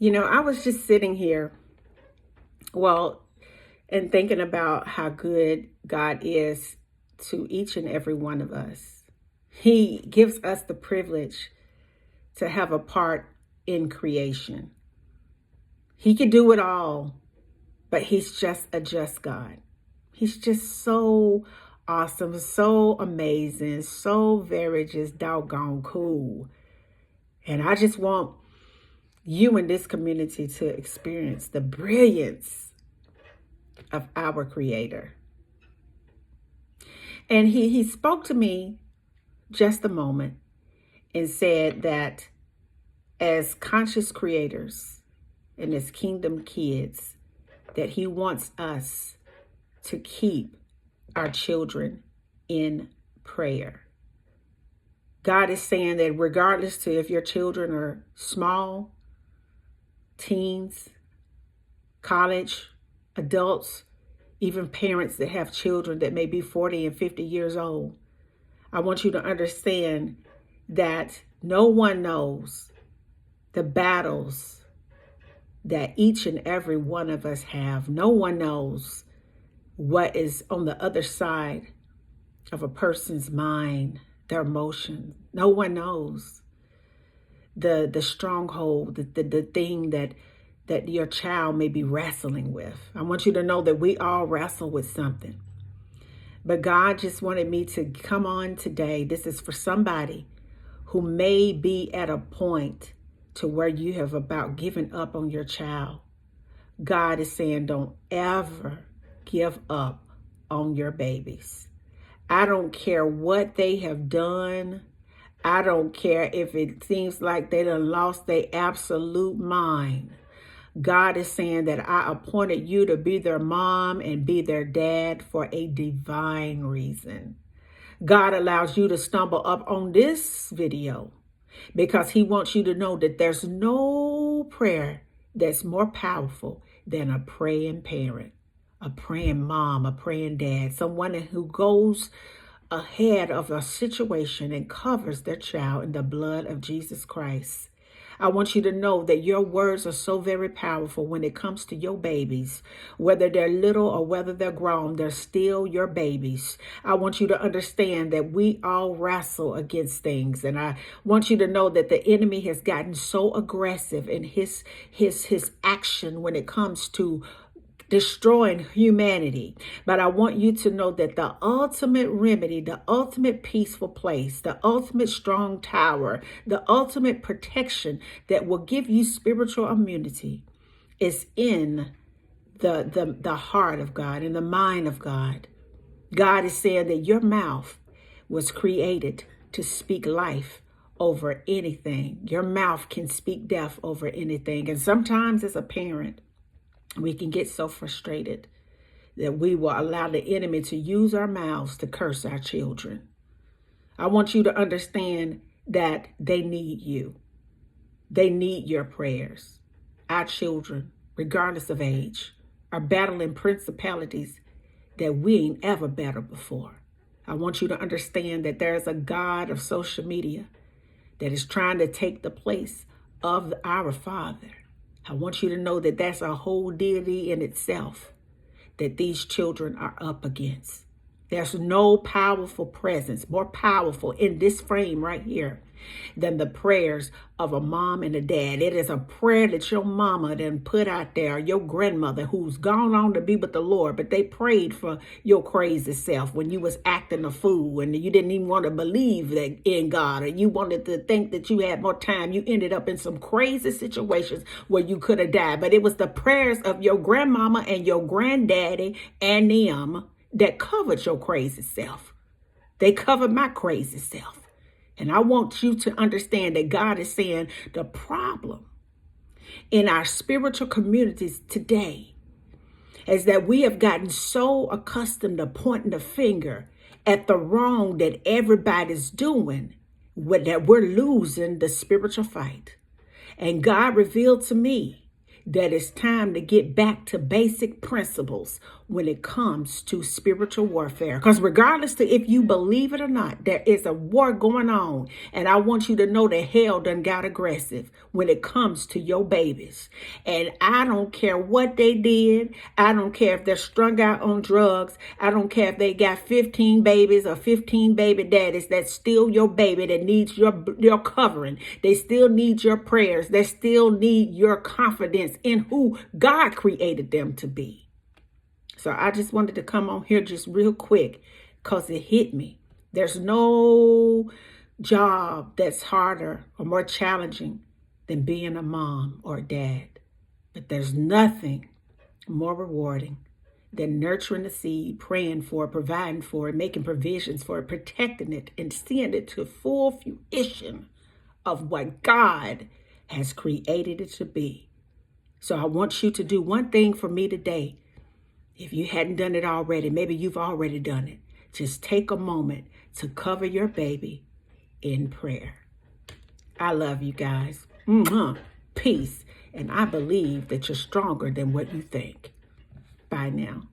I was just sitting here, well, and thinking about how good God is to each and every one of us. He gives us the privilege to have a part in creation. He can do it all, but He's just a just God. He's just so awesome, so amazing, so very just doggone cool. And I just want you in this community to experience the brilliance of our Creator. And he spoke to me just a moment and said that as conscious creators and as kingdom kids, that He wants us to keep our children in prayer. God is saying that regardless to if your children are small, teens, college, adults, even parents that have children that may be 40 and 50 years old, I want you to understand that no one knows the battles that each and every one of us have. No one knows what is on the other side of a person's mind, their emotions. No one knows the stronghold, the thing that your child may be wrestling with. I want you to know that we all wrestle with something. But God just wanted me to come on today. This is for somebody who may be at a point to where you have about given up on your child. God is saying, don't ever give up on your babies. I don't care what they have done. I don't care if it seems like they done lost their absolute mind. God is saying that I appointed you to be their mom and be their dad for a divine reason. God allows you to stumble up on this video because He wants you to know that there's no prayer that's more powerful than a praying parent, a praying mom, a praying dad, someone who goes ahead of a situation and covers their child in the blood of Jesus Christ. I want you to know that your words are so very powerful when it comes to your babies. Whether they're little or whether they're grown, they're still your babies. I want you to understand that we all wrestle against things. And I want you to know that the enemy has gotten so aggressive in his action when it comes to destroying humanity. But I want you to know that the ultimate remedy, the ultimate peaceful place, the ultimate strong tower, the ultimate protection that will give you spiritual immunity is in the heart of God, in the mind of God. God is saying that your mouth was created to speak life over anything. Your mouth can speak death over anything. And sometimes as a parent, we can get so frustrated that we will allow the enemy to use our mouths to curse our children. I want you to understand that they need you. They need your prayers. Our children, regardless of age, are battling principalities that we ain't ever battled before. I want you to understand that there's a God of social media that is trying to take the place of our Father. I want you to know that that's a whole deity in itself that these children are up against. There's no powerful presence, more powerful in this frame right here than the prayers of a mom and a dad. It is a prayer that your mama then put out there, your grandmother who's gone on to be with the Lord, but they prayed for your crazy self when you was acting a fool and you didn't even want to believe that in God, and you wanted to think that you had more time. You ended up in some crazy situations where you could have died, but it was the prayers of your grandmama and your granddaddy and them that covered your crazy self. They covered my crazy self. And I want you to understand that God is saying the problem in our spiritual communities today is that we have gotten so accustomed to pointing the finger at the wrong that everybody's doing, that we're losing the spiritual fight. And God revealed to me that it's time to get back to basic principles when it comes to spiritual warfare. Because regardless to if you believe it or not, there is a war going on. And I want you to know that hell done got aggressive when it comes to your babies. And I don't care what they did. I don't care if they're strung out on drugs. I don't care if they got 15 babies or 15 baby daddies. That's still your baby that needs your covering. They still need your prayers. They still need your confidence in who God created them to be. So I just wanted to come on here just real quick because it hit me. There's no job that's harder or more challenging than being a mom or a dad. But there's nothing more rewarding than nurturing the seed, praying for it, providing for it, making provisions for it, protecting it, and seeing it to full fruition of what God has created it to be. So I want you to do one thing for me today. If you hadn't done it already, maybe you've already done it. Just take a moment to cover your baby in prayer. I love you guys. Peace. And I believe that you're stronger than what you think. Bye now.